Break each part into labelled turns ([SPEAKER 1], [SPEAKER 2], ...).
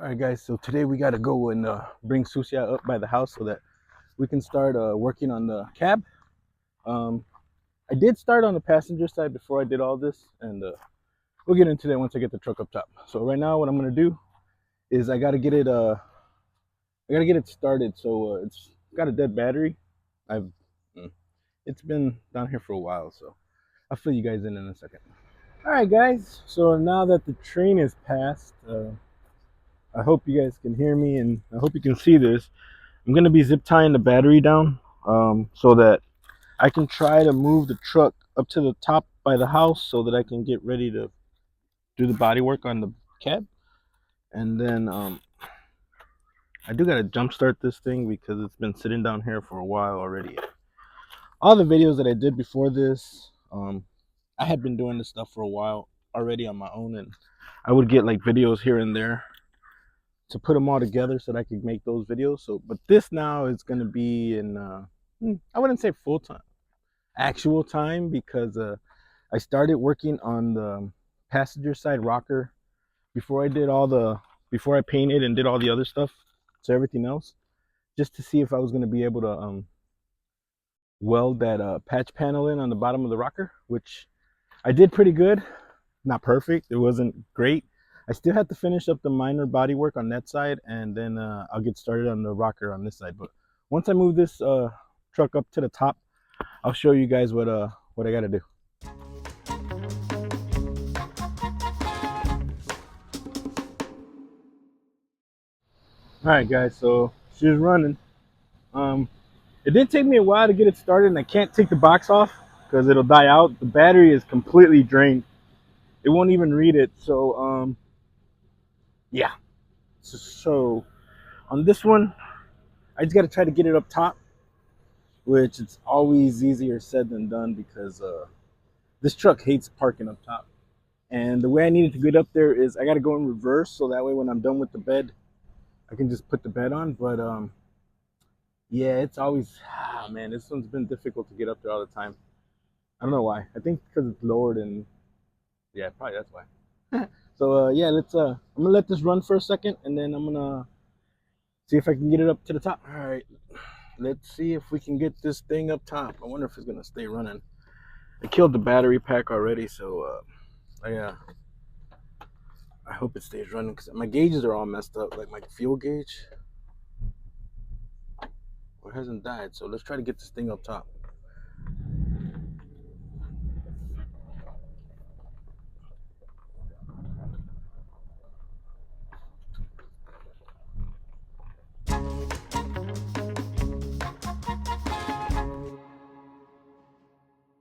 [SPEAKER 1] All right, guys. So today we got to go and bring Susia up by the house so that we can start working on the cab. Um, I did start on the passenger side before I did all this, and we'll get into that once I get the truck up top. So right now, what I'm gonna do is I got to get it. I got to get it started. So it's got a dead battery. I've it's been down here for a while, so I'll fill you guys in a second. All right, guys. So now that the train is passed, I hope you guys can hear me, and I hope you can see this. I'm gonna be zip tying the battery down so that I can try to move the truck up to the top by the house so that I can get ready to do the body work on the cab. And then I do gotta jump start this thing because it's been sitting down here for a while already. All the videos that I did before this, I had been doing this stuff for a while already on my own, and I would get like videos here and there to put them all together so that I could make those videos. So, but this now is gonna be in I wouldn't say full time, actual time, because I started working on the passenger side rocker before I painted and did all the other stuff to everything else, just to see if I was gonna be able to weld that patch panel in on the bottom of the rocker, which I did pretty good. Not perfect. It wasn't great. I still had to finish up the minor body work on that side, and then I'll get started on the rocker on this side. But once I move this truck up to the top, I'll show you guys what I got to do. All right, guys. So she's running. Um, it did take me a while to get it started, and I can't take the box off because it'll die out. The battery is completely drained. It won't even read it. So yeah. So on this one, I just got to try to get it up top, which it's always easier said than done because this truck hates parking up top. And the way I needed to get up there is I got to go in reverse so that way when I'm done with the bed, I can just put the bed on. But yeah, it's always man, this one's been difficult to get up there all the time. I don't know why. I think because it's lowered and yeah, probably that's why. So yeah, I'm gonna let this run for a second and then I'm gonna see if I can get it up to the top. All right, let's see if we can get this thing up top. I wonder if it's gonna stay running. I killed the battery pack already, so I hope it stays running because my gauges are all messed up. Like my fuel gauge, it hasn't died. So let's try to get this thing up top.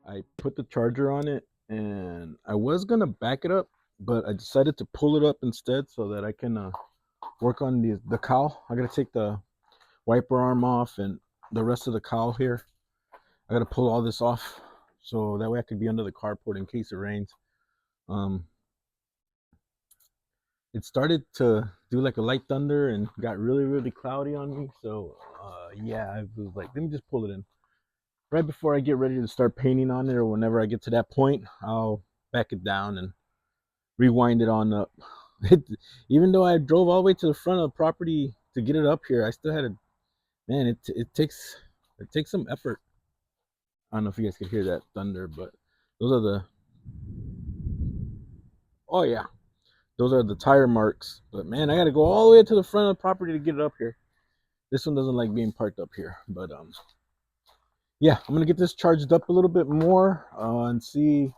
[SPEAKER 1] I put the charger on it, and I was gonna back it up, but I decided to pull it up instead so that I can work on the cowl. I gotta take the wiper arm off and the rest of the cowl here. I gotta pull all this off so that way I could be under the carport in case it rains. Um, it started to do like a light thunder and got really cloudy on me. So yeah, I was like, let me just pull it in. Right before I get ready to start painting on it, or whenever I get to that point, I'll back it down and rewind it on up. It, even though I drove all the way to the front of the property to get it up here, I still had to. Man, it takes some effort. I don't know if you guys could hear that thunder, but those are the oh yeah, those are the tire marks. But man, I got to go all the way to the front of the property to get it up here. This one doesn't like being parked up here, but yeah, I'm gonna get this charged up a little bit more and see.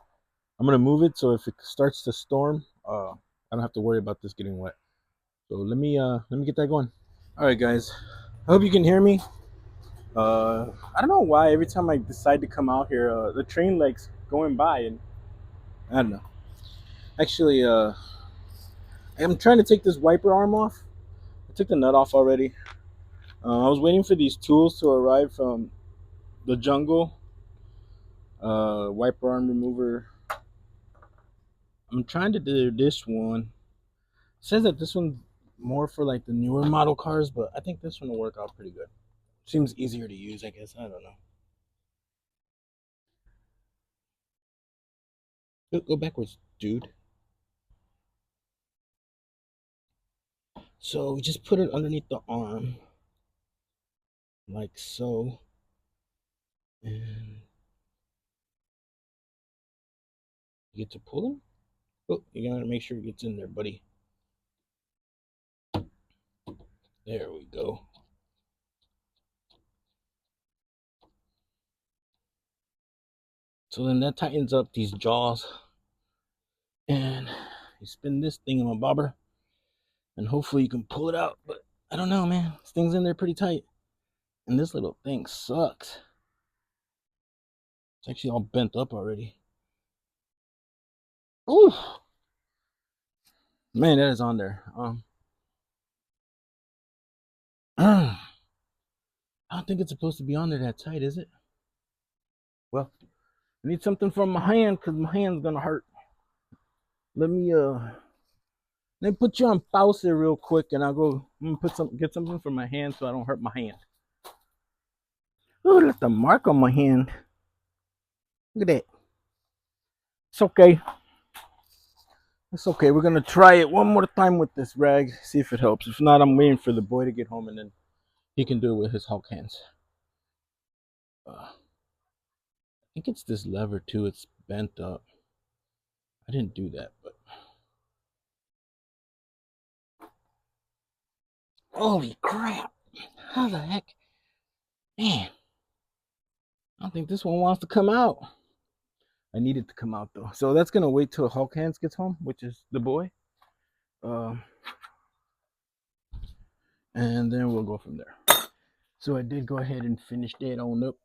[SPEAKER 1] I'm gonna move it so if it starts to storm, I don't have to worry about this getting wet. So let me get that going. All right, guys. I hope you can hear me. I don't know why every time I decide to come out here, the train likes going by, and I don't know. Actually, I'm trying to take this wiper arm off. I took the nut off already. I was waiting for these tools to arrive from the jungle. Wiper arm remover. I'm trying to do this one. It says that this one's more for like the newer model cars, but I think this one will work out pretty good. Seems easier to use, I guess. I don't know. Go backwards, dude. So we just put it underneath the arm, like so. And you get to pull him. Oh, you gotta make sure it gets in there, buddy. There we go. So then that tightens up these jaws. And you spin this thing in a bobber. And hopefully you can pull it out. But I don't know, man. This thing's in there pretty tight. And this little thing sucks. It's actually all bent up already. Ooh. Man, that is on there. I don't think it's supposed to be on there that tight, is it? Well, I need something from my hand because my hand's gonna hurt. Let me put you on pause here real quick, and I'll go. I'm gonna get something from my hand so I don't hurt my hand. Oh, that's the mark on my hand. Look at that. It's okay. It's okay. We're gonna try it one more time with this rag, see if it helps. If not, I'm waiting for the boy to get home, and then he can do it with his Hulk hands. I think it's this lever too. It's bent up. I didn't do that, but holy crap! How the heck, man? I don't think this one wants to come out. I need it to come out though, so that's gonna wait till Hulk hands gets home, which is the boy. And then we'll go from there. So I did go ahead and finish that on up.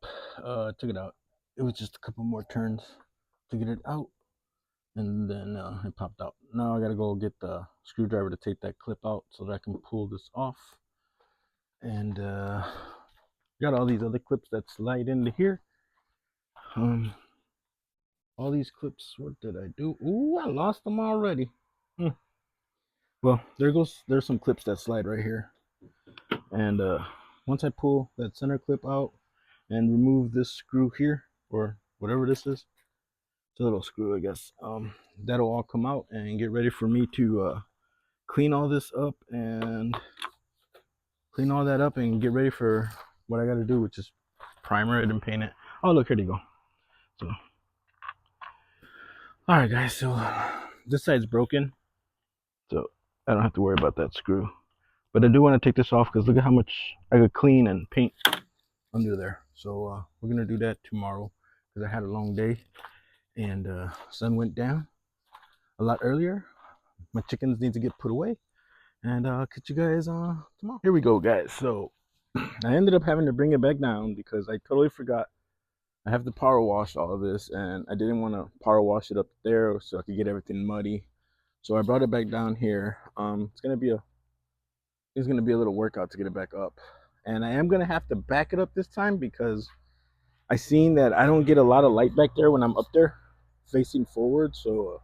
[SPEAKER 1] Took it out. It was just a couple more turns to get it out, and then it popped out. Now I gotta go get the screwdriver to take that clip out so that I can pull this off. And got all these other clips that slide into here. All these clips. What did I do? Ooh, I lost them already. Well, there's some clips that slide right here. And once I pull that center clip out and remove this screw here, or whatever this is, it's a little screw, I guess, that'll all come out and get ready for me to clean all this up and clean all that up and get ready for what I got to do, which is primer it and paint it. Oh, look, here they go. So, all right, guys, so this side's broken, so I don't have to worry about that screw. But I do want to take this off because look at how much I could clean and paint under there. So we're gonna do that tomorrow because I had a long day and sun went down a lot earlier. My chickens need to get put away, and I'll catch you guys tomorrow. Here we go, guys. So I ended up having to bring it back down because I totally forgot I have to power wash all of this, and I didn't want to power wash it up there so I could get everything muddy. So I brought it back down here. It's gonna be a little workout to get it back up, and I am gonna have to back it up this time because I seen that I don't get a lot of light back there when I'm up there facing forward. So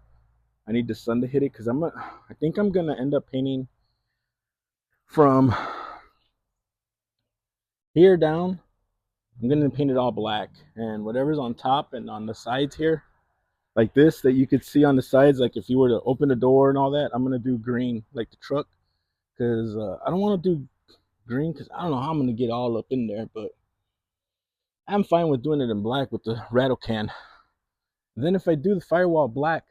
[SPEAKER 1] I need the sun to hit it because I think I'm gonna end up painting from here down. I'm gonna paint it all black, and whatever's on top and on the sides here, like this that you could see on the sides, like if you were to open the door and all that, I'm gonna do green like the truck because I don't want to do green because I don't know how I'm gonna get all up in there, but I'm fine with doing it in black with the rattle can. And then if I do the firewall black,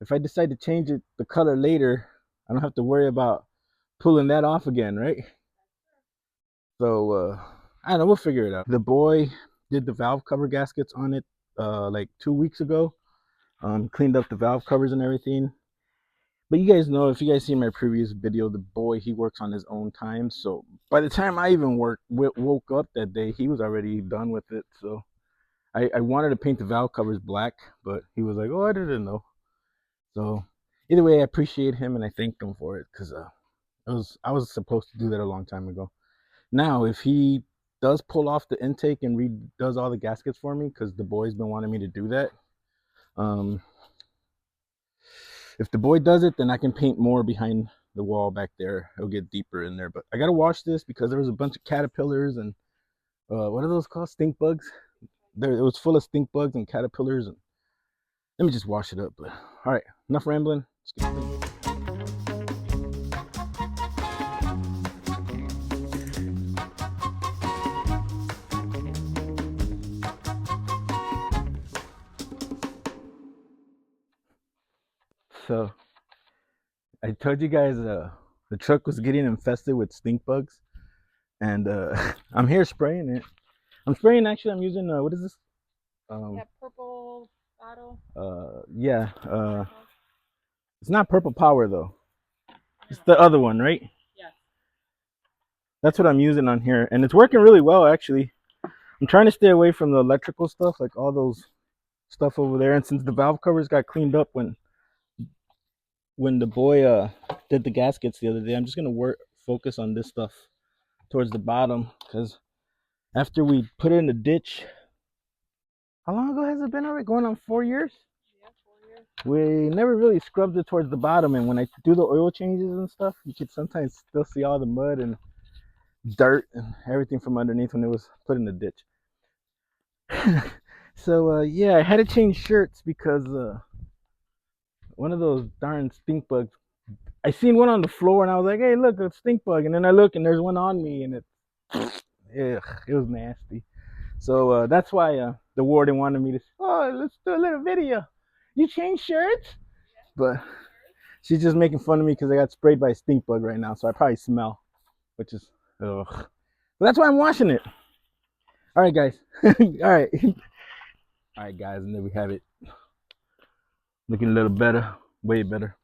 [SPEAKER 1] if I decide to change it the color later, I don't have to worry about pulling that off again, right? So I don't know, we'll figure it out. The boy did the valve cover gaskets on it like 2 weeks ago. Cleaned up the valve covers and everything. But you guys know, if you guys see my previous video, the boy, he works on his own time. So by the time I even woke up that day, he was already done with it. So I wanted to paint the valve covers black, but he was like, oh, I didn't know. So either way, I appreciate him and I thanked him for it because I was supposed to do that a long time ago. Now, if he does pull off the intake and redoes all the gaskets for me, because the boy's been wanting me to do that, if the boy does it, then I can paint more behind the wall back there. It'll get deeper in there. But I gotta wash this because there was a bunch of caterpillars and what are those called? Stink bugs. It was full of stink bugs and caterpillars. And let me just wash it up. But all right, enough rambling. Let's get So I told you guys the truck was getting infested with stink bugs, and I'm here spraying it. I'm spraying actually. I'm using what is this?
[SPEAKER 2] That purple bottle.
[SPEAKER 1] Yeah. It's not Purple Power though. It's the other one, right?
[SPEAKER 2] Yeah.
[SPEAKER 1] That's what I'm using on here, and it's working really well actually. I'm trying to stay away from the electrical stuff, like all those stuff over there. And since the valve covers got cleaned up when the boy did the gaskets the other day, I'm just gonna focus on this stuff towards the bottom, because after we put it in the ditch, how long ago has it been already? Going on 4 years?
[SPEAKER 2] Yeah, 4 years.
[SPEAKER 1] We never really scrubbed it towards the bottom, and when I do the oil changes and stuff, you could sometimes still see all the mud and dirt and everything from underneath when it was put in the ditch. So yeah, I had to change shirts because one of those darn stink bugs. I seen one on the floor and I was like, "Hey, look, a stink bug!" And then I look and there's one on me, and it was nasty. So that's why the warden wanted me to. Oh, let's do a little video. You change shirts, but she's just making fun of me because I got sprayed by a stink bug right now, so I probably smell, which is ugh. But that's why I'm washing it. All right, guys. All right. All right, guys, and there we have it. Looking a little better, way better.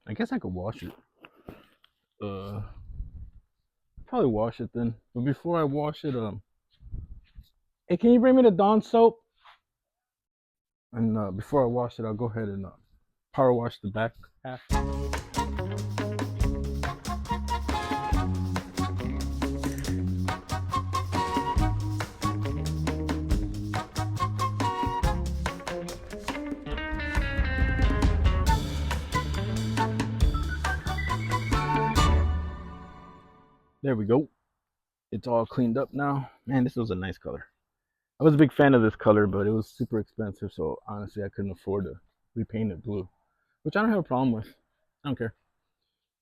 [SPEAKER 1] I guess I could wash it. Probably wash it then. But before I wash it, hey, can you bring me the Dawn soap? And before I wash it, I'll go ahead and power wash the back half. There we go. It's all cleaned up now. Man, this was a nice color. I was a big fan of this color, but it was super expensive, so honestly, I couldn't afford to repaint it blue, which I don't have a problem with. I don't care.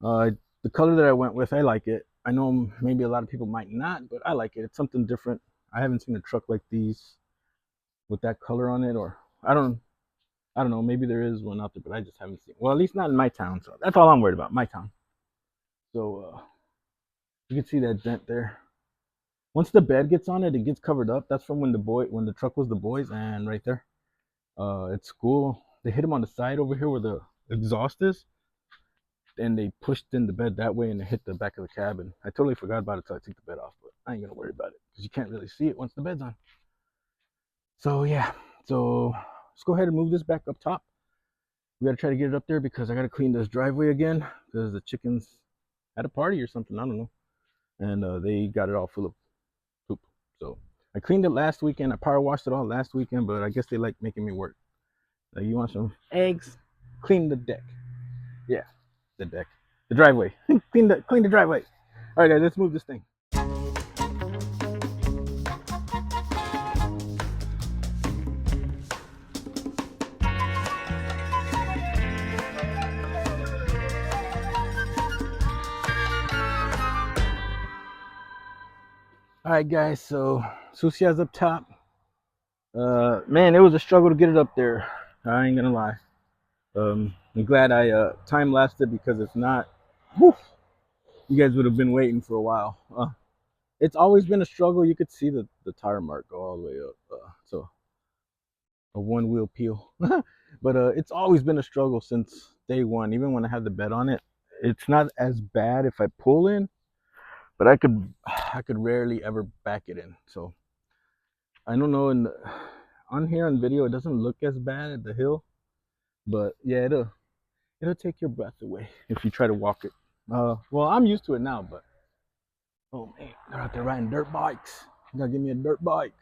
[SPEAKER 1] The color that I went with, I like it. I know maybe a lot of people might not, but I like it. It's something different. I haven't seen a truck like these with that color on it, or I don't know. Maybe there is one out there, but I just haven't seen. Well, at least not in my town. So that's all I'm worried about, my town. So you can see that dent there. Once the bed gets on it, it gets covered up. That's from when the truck was the boys, and right there, at school, they hit him on the side over here where the exhaust is, and they pushed in the bed that way, and it hit the back of the cabin. I totally forgot about it until I took the bed off, but I ain't gonna worry about it because you can't really see it once the bed's on. So yeah, so let's go ahead and move this back up top. We gotta try to get it up there because I gotta clean this driveway again because the chickens had a party or something. I don't know, and they got it all full of poop. So I cleaned it last weekend. I power washed it all last weekend, but I guess they like making me work. Like, you want some eggs? Clean the deck. Yeah, the deck, the driveway. clean the driveway. All right, guys, let's move this thing. All right, guys. So Susia's up top. Man, it was a struggle to get it up there. I ain't gonna lie. I'm glad I time lasted because if not, whew, you guys would have been waiting for a while. It's always been a struggle. You could see the tire mark go all the way up. So a one wheel peel, but it's always been a struggle since day one. Even when I had the bed on it, it's not as bad if I pull in, but I could rarely ever back it in. So I don't know. On here on video, it doesn't look as bad at the hill, but yeah, it'll take your breath away if you try to walk it. Well, I'm used to it now, but oh man, they're out there riding dirt bikes. You gotta give me a dirt bike.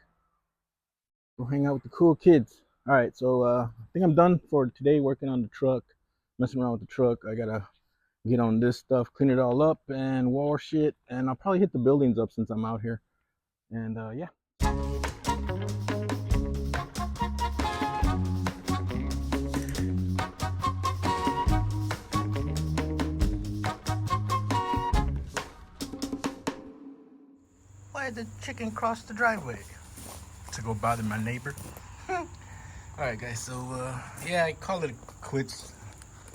[SPEAKER 1] Go hang out with the cool kids. All right, so I think I'm done for today working on the truck, messing around with the truck. I gotta get on this stuff, clean it all up, and wash it. And I'll probably hit the buildings up since I'm out here. And yeah. Why did the chicken cross the driveway? To go bother my neighbor? Alright guys, so yeah, I called it quits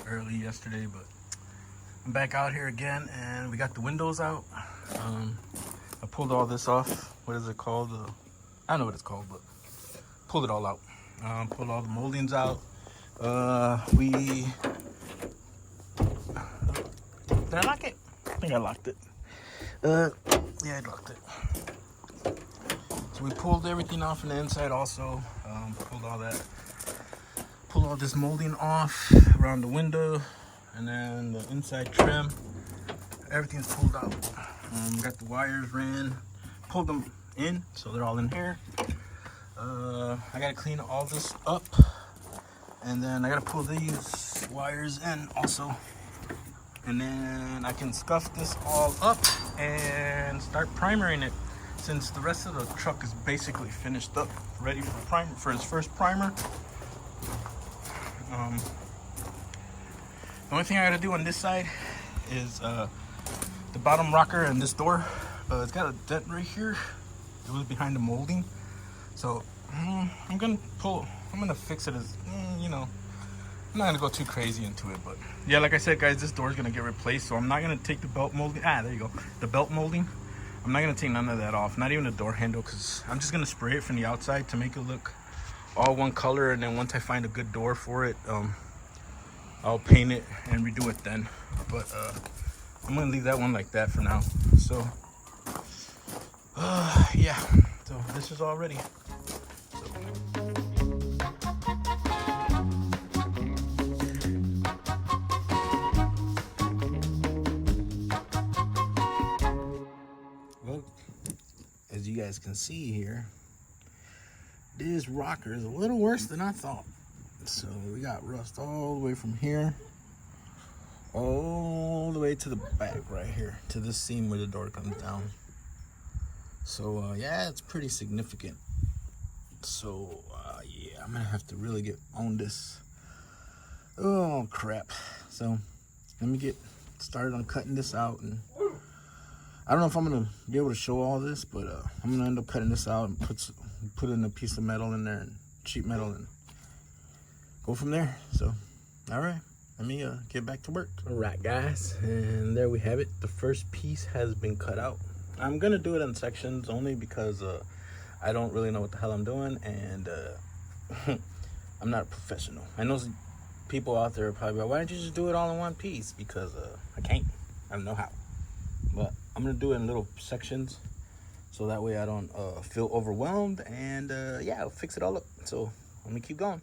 [SPEAKER 1] early yesterday, but I'm back out here again and we got the windows out. I pulled all this off. What is it called? I don't know what it's called, but pulled it all out. Pulled all the moldings out. Did I lock it? I think I locked it. Yeah, I locked it. So we pulled everything off on the inside also. Pulled all this molding off around the window, and then the inside trim. Everything's pulled out. Got the wires ran, pulled them in, so they're all in here. I gotta clean all this up, and then I gotta pull these wires in also. And then I can scuff this all up and start primering it, since the rest of the truck is basically finished up, ready for primer, for its first primer. The only thing I gotta do on this side is the bottom rocker and this door. It's got a dent right here. It was behind the molding, so I'm gonna fix it as you know. I'm not gonna go too crazy into it, but yeah, like I said, guys, this door is gonna get replaced, so I'm not gonna take the belt molding. There you go, the belt molding. I'm not gonna take none of that off, not even the door handle, because I'm just gonna spray it from the outside to make it look all one color, and then once I find a good door for it, I'll paint it and redo it then. But I'm gonna leave that one like that for now. So yeah, so this is all ready. Well, as you guys can see here, this rocker is a little worse than I thought. So we got rust all the way from here all the way to the back right here, to this seam where the door comes down. So yeah, it's pretty significant. So yeah, I'm gonna have to really get on this. Oh crap. So let me get started on cutting this out, and I don't know if I'm gonna be able to show all this, but I'm gonna end up cutting this out and put in a piece of metal in there, and sheet metal, and go from there. So all right, let me get back to work. All right guys, and there we have it. The first piece has been cut out. I'm gonna do it in sections only because I don't really know what the hell I'm doing, and I'm not a professional. I know people out there are probably like, why don't you just do it all in one piece? Because I can't. I don't know how. But I'm gonna do it in little sections, so that way I don't feel overwhelmed, and yeah, I'll fix it all up. So let me keep going.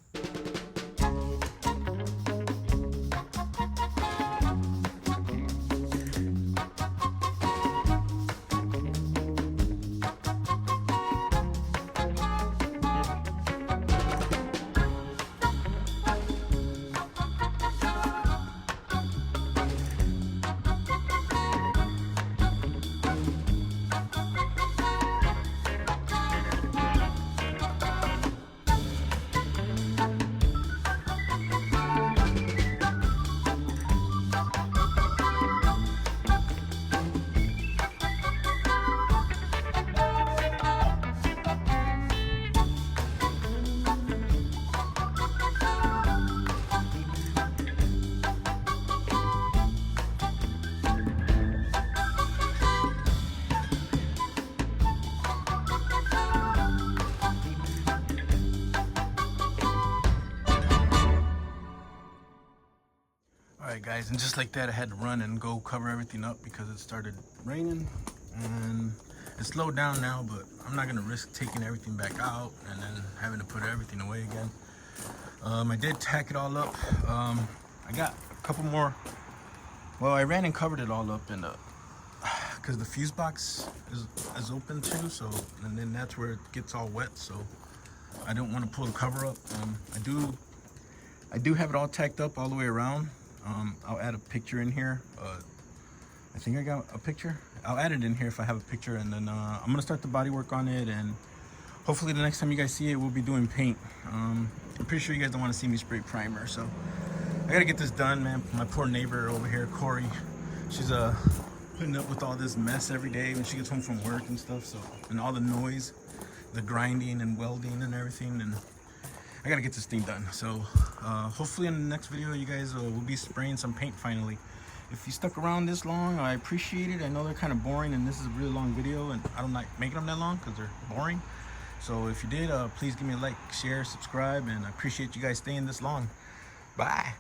[SPEAKER 1] Alright guys, and just like that I had to run and go cover everything up because it started raining, and it slowed down now, but I'm not gonna risk taking everything back out and then having to put everything away again. I did tack it all up. I got a couple more. Well, I ran and covered it all up, and because the fuse box is open too, so, and then that's where it gets all wet, so I don't want to pull the cover up. I do have it all tacked up all the way around. I'll add a picture in here. I think I got a picture. I'll add it in here if I have a picture, and then I'm gonna start the body work on it, and hopefully the next time you guys see it, we'll be doing paint. I'm pretty sure you guys don't want to see me spray primer, so I gotta get this done, man. My poor neighbor over here, Corey, she's putting up with all this mess every day when she gets home from work and stuff. So, and all the noise, the grinding and welding and everything, and I gotta get this thing done. So hopefully in the next video you guys will be spraying some paint finally. If you stuck around this long, I appreciate it. I know they're kind of boring and this is a really long video and I don't like making them that long because they're boring. So if you did, please give me a like, share, subscribe, and I appreciate you guys staying this long. Bye.